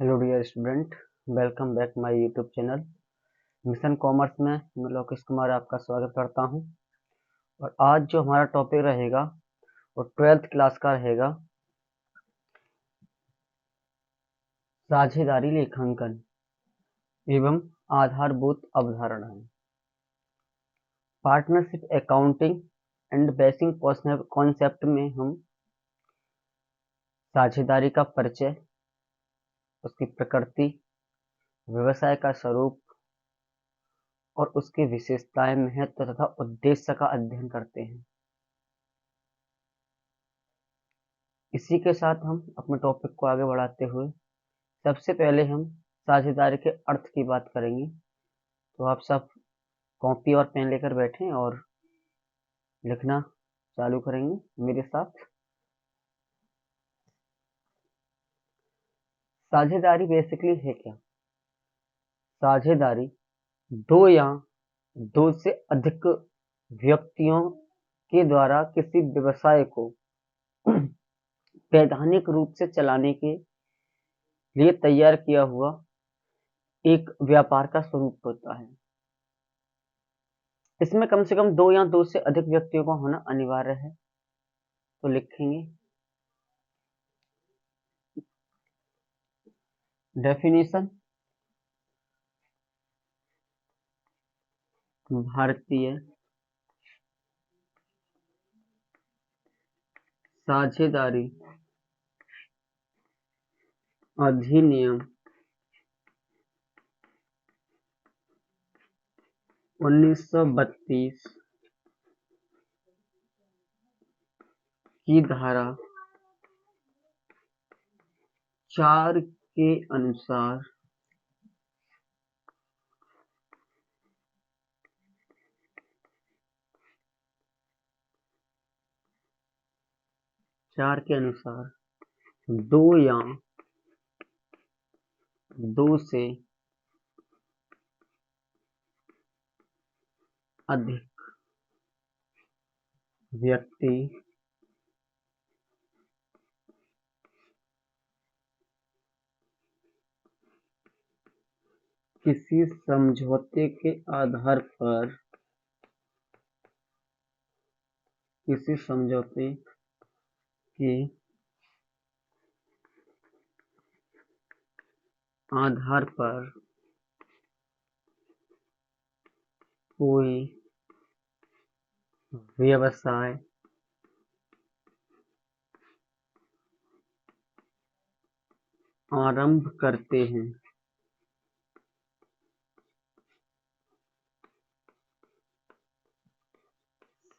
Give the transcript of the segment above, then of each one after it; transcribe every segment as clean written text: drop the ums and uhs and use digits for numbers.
Hello dear student, welcome back my YouTube channel mission commerce में मैं लोकेश कुमार आपका स्वागत करता हूं। और आज जो हमारा टॉपिक रहेगा वो 12th क्लास का रहेगा, साझेदारी लेखांकन एवं आधारभूत अवधारणाएं। Partnership accounting and basic concept में हम साझेदारी का परिचय, उसकी प्रकृति, व्यवसाय का स्वरूप और उसकी विशेषताएं, महत्व तथा उद्देश्य का अध्ययन करते हैं। इसी के साथ हम अपने टॉपिक को आगे बढ़ाते हुए सबसे पहले हम साझेदारी के अर्थ की बात करेंगे। तो आप सब कॉपी और पेन लेकर बैठें और लिखना चालू करेंगे मेरे साथ। साझेदारी बेसिकली है क्या? साझेदारी दो या दो से अधिक व्यक्तियों के द्वारा किसी व्यवसाय को वैधानिक रूप से चलाने के लिए तैयार किया हुआ एक व्यापार का स्वरूप होता है। इसमें कम से कम दो या दो से अधिक व्यक्तियों का होना अनिवार्य है। तो लिखेंगे डेफिनेशन। भारतीय साझेदारी अधिनियम 1932 की धारा 4 के अनुसार दो या दो से अधिक व्यक्ति किसी समझौते के आधार पर कोई व्यवसाय आरंभ करते हैं,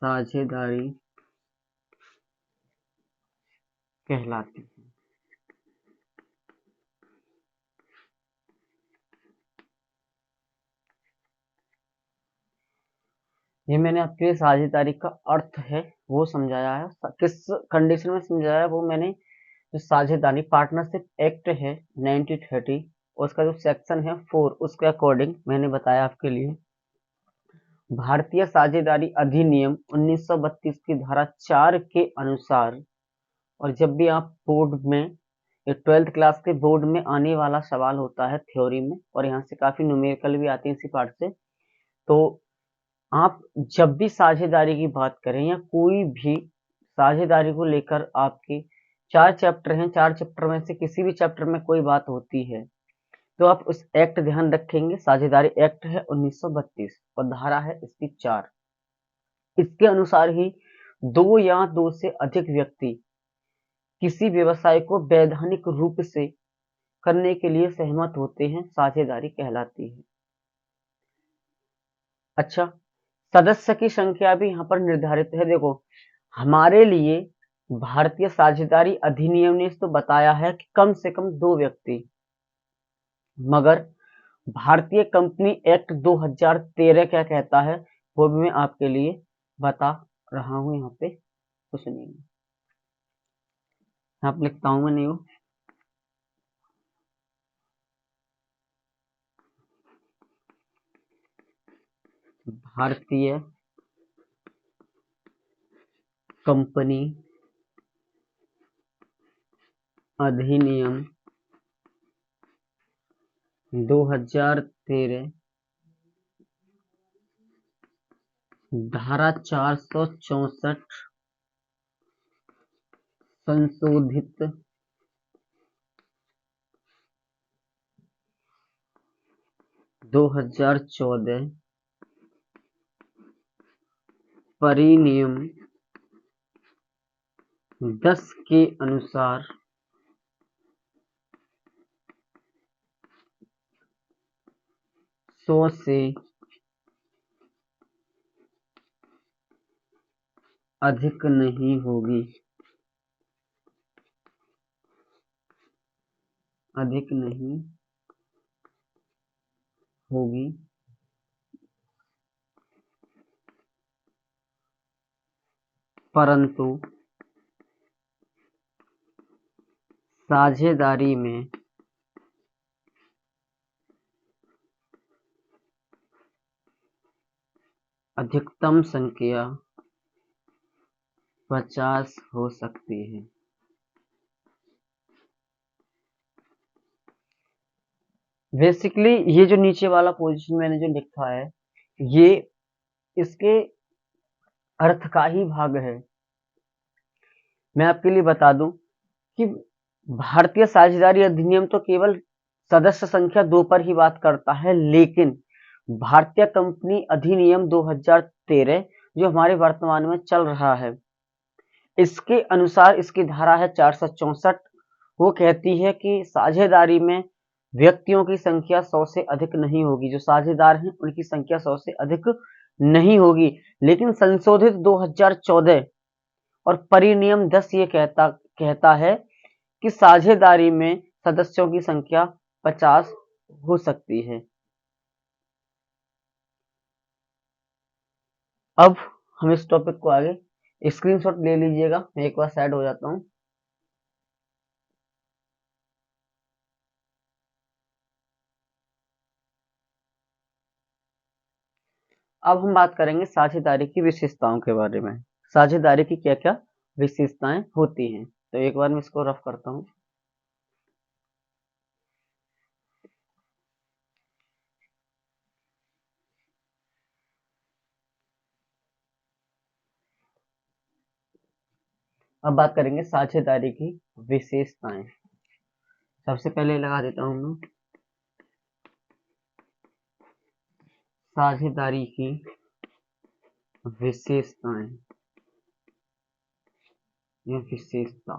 साझेदारी कहलाती है। ये मैंने आपके लिए साझेदारी का अर्थ है वो समझाया है। किस कंडीशन में समझाया है वो मैंने, जो साझेदारी पार्टनरशिप एक्ट है 1930, उसका जो सेक्शन है 4, उसके अकॉर्डिंग मैंने बताया आपके लिए। भारतीय साझेदारी अधिनियम 1932 की धारा 4 के अनुसार, और जब भी आप बोर्ड में 12th क्लास के बोर्ड में आने वाला सवाल होता है थ्योरी में, और यहाँ से काफी न्यूमेरिकल भी आते हैं इसी पार्ट से, तो आप जब भी साझेदारी की बात करें या कोई भी साझेदारी को लेकर आपके 4 चैप्टर हैं, 4 चैप्टर में से किसी भी चैप्टर में कोई बात होती है तो आप उस एक्ट ध्यान रखेंगे। साझेदारी एक्ट है 1932 और धारा है इसकी 4। इसके अनुसार ही दो या दो से अधिक व्यक्ति किसी व्यवसाय को वैधानिक रूप से करने के लिए सहमत होते हैं, साझेदारी कहलाती है। अच्छा, सदस्य की संख्या भी यहाँ पर निर्धारित है। देखो, हमारे लिए भारतीय साझेदारी अधिनियम ने तो बताया है कि कम से कम 2 व्यक्ति, मगर भारतीय कंपनी एक्ट 2013 क्या कहता है वो भी मैं आपके लिए बता रहा हूं। यहाँ पे तो सुनिए, यहाँ पे लिखता हूं मैं नहीं, भारतीय कंपनी अधिनियम 2013 धारा 464 संशोधित 2014 परिनियम 10 के अनुसार सौ से अधिक नहीं होगी, अधिक नहीं होगी, परंतु साझेदारी में अधिकतम संख्या 50 हो सकती है। बेसिकली ये जो नीचे वाला पोजीशन मैंने जो लिखा है, ये इसके अर्थ का ही भाग है। मैं आपके लिए बता दूं कि भारतीय साझेदारी अधिनियम तो केवल सदस्य संख्या 2 पर ही बात करता है, लेकिन भारतीय कंपनी अधिनियम 2013 जो हमारे वर्तमान में चल रहा है, इसके अनुसार इसकी धारा है 464। वो कहती है कि साझेदारी में व्यक्तियों की संख्या 100 से अधिक नहीं होगी, जो साझेदार हैं उनकी संख्या 100 से अधिक नहीं होगी। लेकिन संशोधित 2014 और परिनियम 10 ये कहता है कि साझेदारी में सदस्यों की संख्या 50 हो सकती है। अब हम इस टॉपिक को आगे स्क्रीनशॉट ले लीजिएगा, मैं एक बार साइड हो जाता हूं। अब हम बात करेंगे साझेदारी की विशेषताओं के बारे में। साझेदारी की क्या क्या विशेषताएं होती हैं, तो एक बार मैं इसको रफ करता हूं। अब बात करेंगे साझेदारी की विशेषताएं। सबसे पहले लगा देता हूं मैं साझेदारी की विशेषताएं या विशेषता।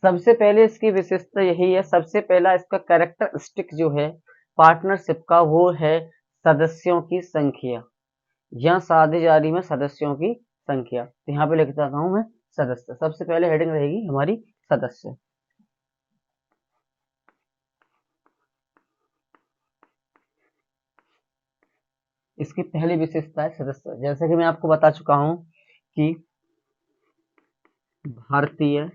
सबसे पहले इसकी विशेषता यही है, सबसे पहला इसका कैरेक्टरिस्टिक जो है पार्टनरशिप का, वो है सदस्यों की संख्या या साझेदारी में सदस्यों की संख्या। तो यहाँ पे लिख देता हूं मैं सदस्य। सबसे पहले हेडिंग रहेगी हमारी सदस्य। इसकी पहली विशेषता है सदस्य। जैसे कि मैं आपको बता चुका हूं कि भारतीय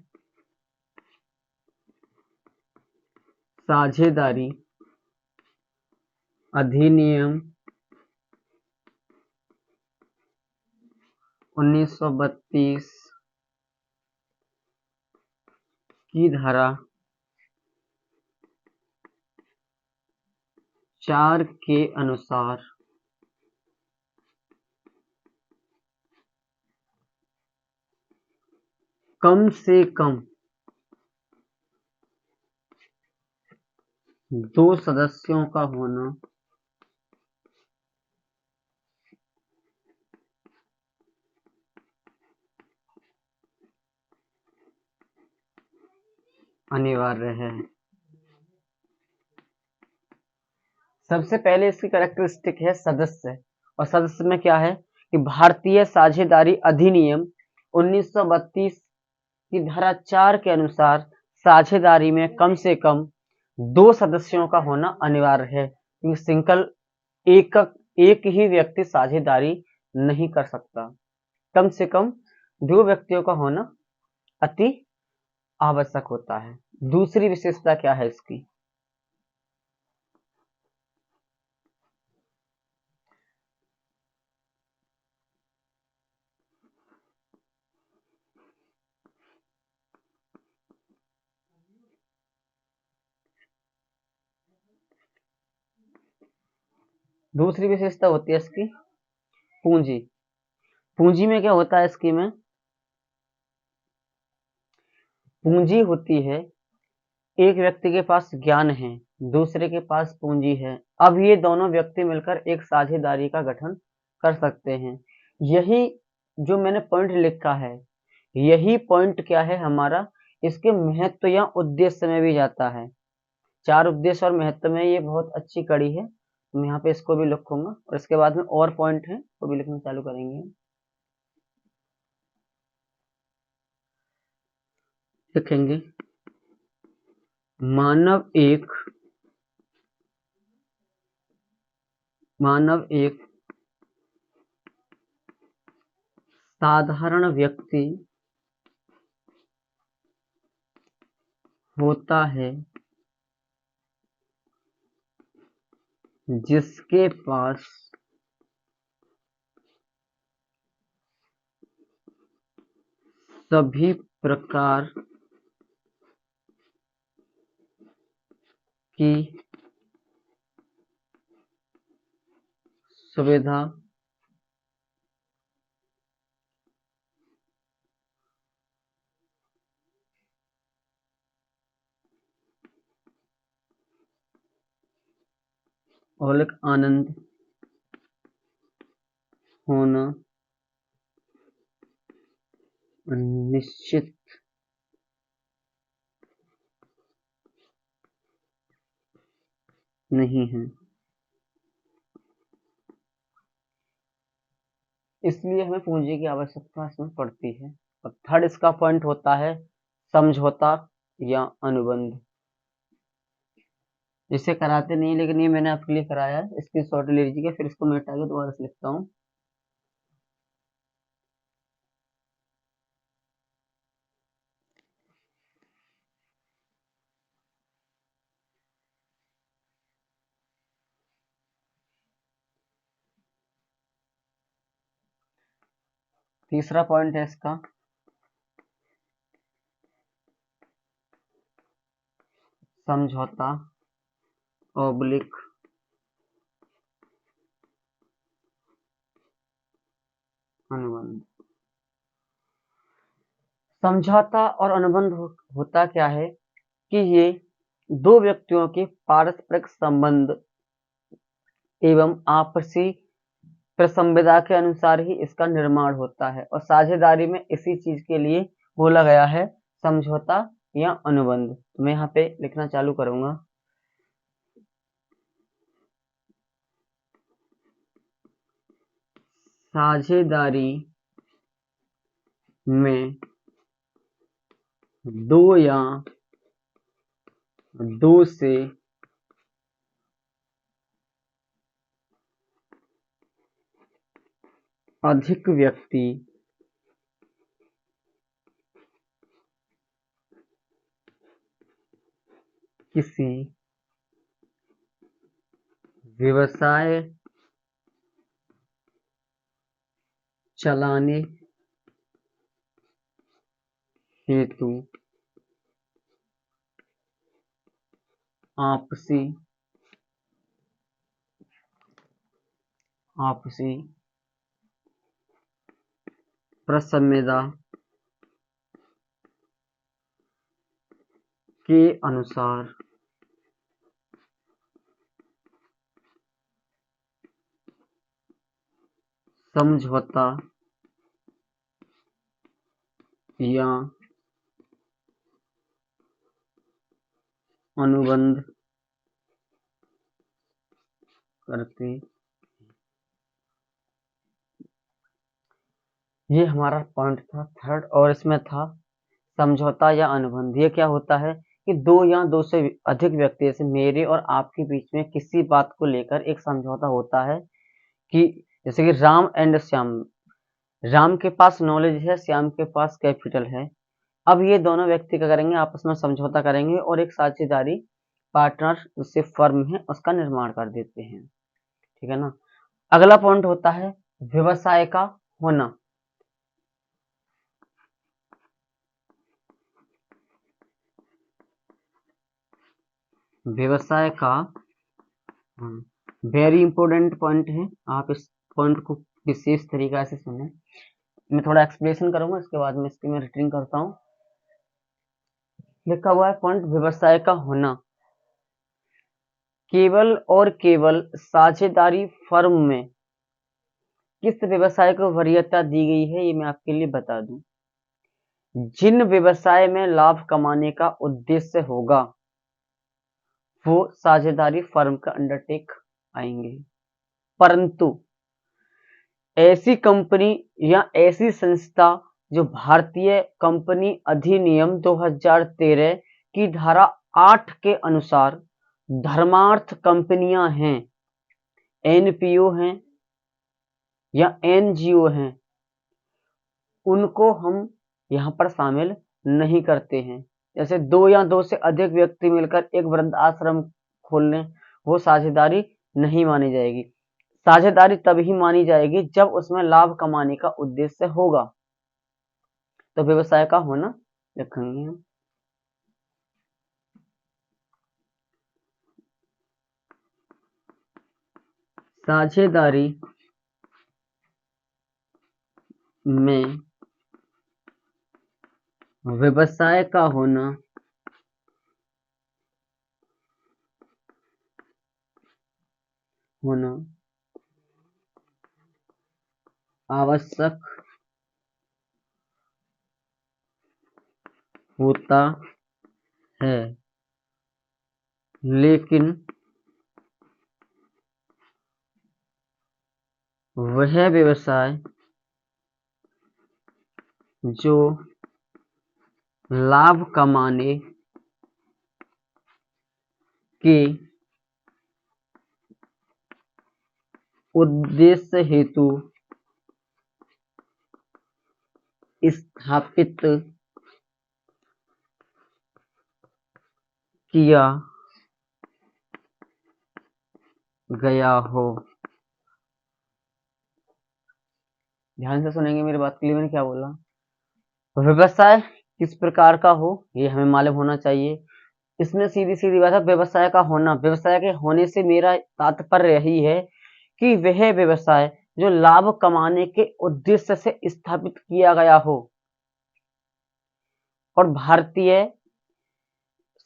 साझेदारी अधिनियम 1932 की धारा 4 के अनुसार कम से कम 2 सदस्यों का होना अनिवार्य है। सबसे पहले इसकी कैरेक्टरिस्टिक है सदस्य, और सदस्य में क्या है कि भारतीय साझेदारी अधिनियम 1932 की धारा 4 के अनुसार साझेदारी में कम से कम 2 सदस्यों का होना अनिवार्य है, क्योंकि सिंगल एक ही व्यक्ति साझेदारी नहीं कर सकता। कम से कम 2 व्यक्तियों का होना अति आवश्यक होता है। दूसरी विशेषता क्या है इसकी, दूसरी विशेषता होती है इसकी पूंजी। पूंजी में क्या होता है इसकी में, पूंजी होती है एक व्यक्ति के पास ज्ञान है, दूसरे के पास पूंजी है, अब ये दोनों व्यक्ति मिलकर एक साझेदारी का गठन कर सकते हैं। यही जो मैंने पॉइंट लिखा है, यही पॉइंट क्या है हमारा, इसके महत्व या उद्देश्य में भी जाता है। चार उद्देश्य और महत्व में ये बहुत अच्छी कड़ी है। मैं यहाँ पे इसको भी लिखूंगा और इसके बाद में और पॉइंट है वो भी लिखना चालू करेंगे। लिखेंगे मानव एक साधारण व्यक्ति होता है जिसके पास सभी प्रकार की सुविधा और एक आनंद होना निश्चित नहीं है, इसलिए हमें पूंजी की आवश्यकता इसमें पड़ती है। और थर्ड इसका पॉइंट होता है समझौता या अनुबंध। इसे कराते नहीं लेकिन ये मैंने आपके लिए कराया है, इसकी शॉर्ट ले लीजिएगा, फिर इसको मैं हटा के दोबारा से लिखता हूँ। तीसरा पॉइंट है इसका समझौता ऑब्लिक अनुबंध। समझौता और अनुबंध होता क्या है कि ये दो व्यक्तियों के पारस्परिक संबंध एवं आपसी प्रसंविदा के अनुसार ही इसका निर्माण होता है, और साझेदारी में इसी चीज के लिए बोला गया है समझौता या अनुबंध। तो मैं यहाँ पे लिखना चालू करूंगा। साझेदारी में दो या दो से अधिक व्यक्ति किसी व्यवसाय चलाने हेतु आपसी प्रसंविदा के अनुसार समझौता या अनुबंध करते। ये हमारा पॉइंट था थर्ड, और इसमें था समझौता या अनुबंध। ये क्या होता है कि दो या दो से अधिक व्यक्ति, जैसे मेरे और आपके बीच में किसी बात को लेकर एक समझौता होता है कि जैसे कि राम एंड श्याम, राम के पास नॉलेज है, श्याम के पास कैपिटल है। अब ये दोनों व्यक्ति क्या करेंगे, आपस में समझौता करेंगे और एक साझेदारी पार्टनरशिप फर्म है उसका निर्माण कर देते हैं। ठीक है ना। अगला पॉइंट होता है व्यवसाय का होना। व्यवसाय का वेरी इंपॉर्टेंट पॉइंट है, आप इस पॉइंट को विशेष तरीका से सुने। मैं थोड़ा एक्सप्लेनेशन करूंगा, इसके बाद में इसकी मैं रीडिंग करता हूँ। लिखा हुआ है पॉइंट, व्यवसाय का होना। केवल और केवल साझेदारी फर्म में किस व्यवसाय को वरीयता दी गई है, ये मैं आपके लिए बता दूं। जिन व्यवसाय में लाभ कमाने का उद्देश्य होगा वो साझेदारी फर्म का अंडरटेक आएंगे, परंतु ऐसी कंपनी या ऐसी संस्था जो भारतीय कंपनी अधिनियम 2013 की धारा 8 के अनुसार धर्मार्थ कंपनियां हैं, एनपीओ हैं या एनजीओ हैं, उनको हम यहाँ पर शामिल नहीं करते हैं। जैसे 2 या 2 से अधिक व्यक्ति मिलकर एक वृद्ध आश्रम खोल लें, वो साझेदारी नहीं मानी जाएगी। साझेदारी तभी मानी जाएगी जब उसमें लाभ कमाने का उद्देश्य होगा। तो व्यवसाय का होना लिखेंगे हम। साझेदारी में व्यवसाय का होना आवश्यक होता है, लेकिन वह व्यवसाय जो लाभ कमाने के उद्देश्य हेतु स्थापित किया गया हो। ध्यान से सुनेंगे मेरी बात के लिए, मैंने क्या बोला। व्यवसाय किस प्रकार का हो ये हमें मालूम होना चाहिए। इसमें सीधी सीधी बात है, व्यवसाय का होना, व्यवसाय के होने से मेरा तात्पर्य यही है कि वह व्यवसाय जो लाभ कमाने के उद्देश्य से स्थापित किया गया हो और भारतीय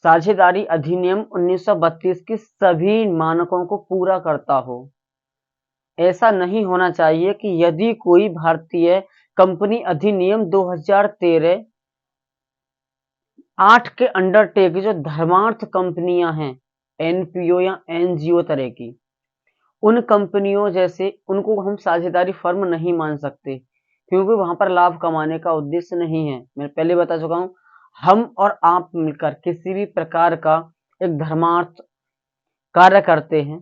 साझेदारी अधिनियम 1932 की सभी मानकों को पूरा करता हो। ऐसा नहीं होना चाहिए कि यदि कोई भारतीय कंपनी अधिनियम 2013 8 के अंडरटेक जो धर्मार्थ कंपनियां हैं, एनपीओ या एनजीओ तरह की, उन कंपनियों जैसे उनको हम साझेदारी फर्म नहीं मान सकते, क्योंकि वहां पर लाभ कमाने का उद्देश्य नहीं है। मैं पहले बता चुका हूं, हम और आप मिलकर किसी भी प्रकार का एक धर्मार्थ कार्य करते हैं,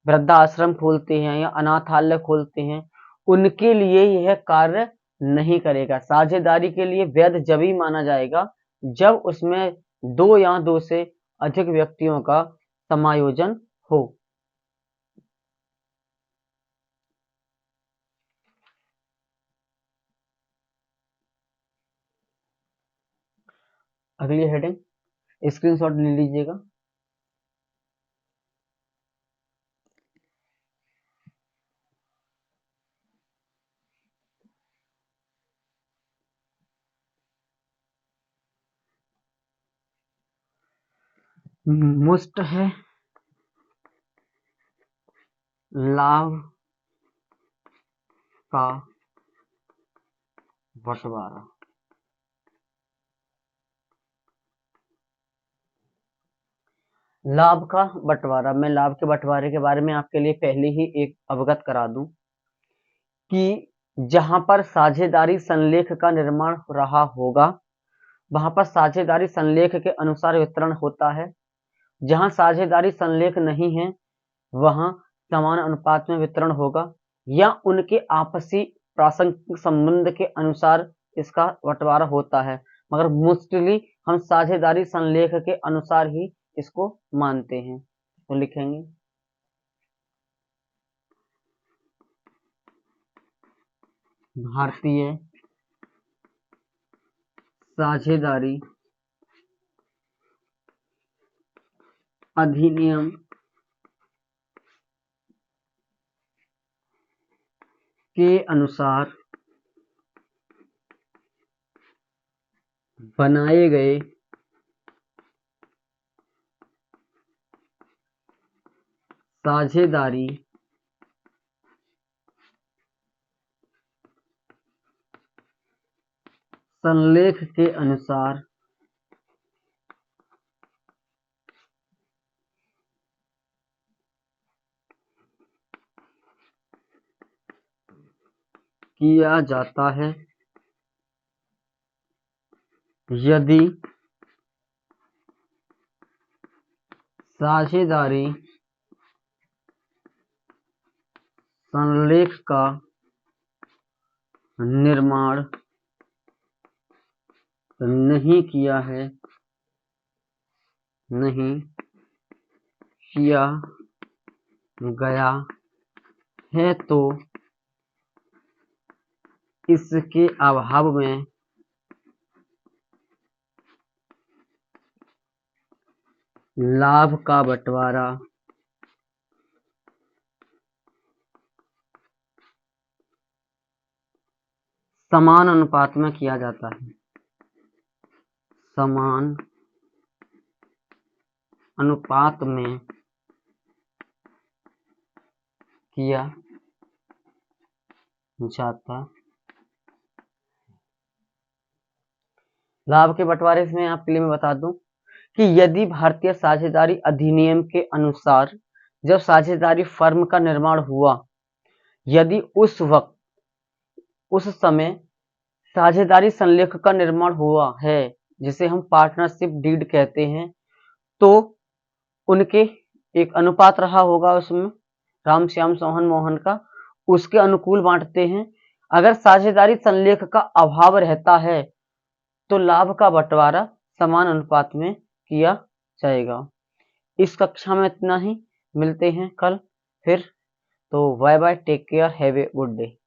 वृद्धाश्रम खोलते हैं या अनाथालय खोलते हैं, उनके लिए यह कार्य नहीं करेगा। साझेदारी के लिए वैध जब ही माना जाएगा जब उसमें 2 या 2 से अधिक व्यक्तियों का समायोजन हो। अगली हेडिंग स्क्रीनशॉट ले लीजिएगा। मुष्ट है लाभ का बंटवारा। लाभ का बंटवारा, मैं लाभ के बंटवारे के बारे में आपके लिए पहले ही एक अवगत करा दूं कि जहां पर साझेदारी संलेख का निर्माण रहा होगा वहां पर साझेदारी संलेख के अनुसार वितरण होता है। जहां साझेदारी संलेख नहीं है वहां समान अनुपात में वितरण होगा या उनके आपसी प्रासंगिक संबंध के अनुसार इसका बंटवारा होता है, मगर मोस्टली हम साझेदारी संलेख के अनुसार ही इसको मानते हैं। तो लिखेंगे भारतीय साझेदारी अधिनियम के अनुसार बनाए गए साझेदारी संलेख के अनुसार किया जाता है यदि साझेदारी संलेख का निर्माण नहीं किया गया है तो इसके अभाव में लाभ का बंटवारा समान अनुपात में किया जाता है। समान अनुपात में किया जाता। लाभ के बंटवारे में आपके लिए मैं बता दूं कि यदि भारतीय साझेदारी अधिनियम के अनुसार जब साझेदारी फर्म का निर्माण हुआ, यदि उस समय साझेदारी संलेख का निर्माण हुआ है, जिसे हम पार्टनरशिप डीड कहते हैं, तो उनके एक अनुपात रहा होगा उसमें राम श्याम सोहन मोहन का, उसके अनुकूल बांटते हैं। अगर साझेदारी संलेख का अभाव रहता है तो लाभ का बंटवारा समान अनुपात में किया जाएगा। इस कक्षा में इतना ही, मिलते हैं कल फिर। तो bye bye, take care, have a good day.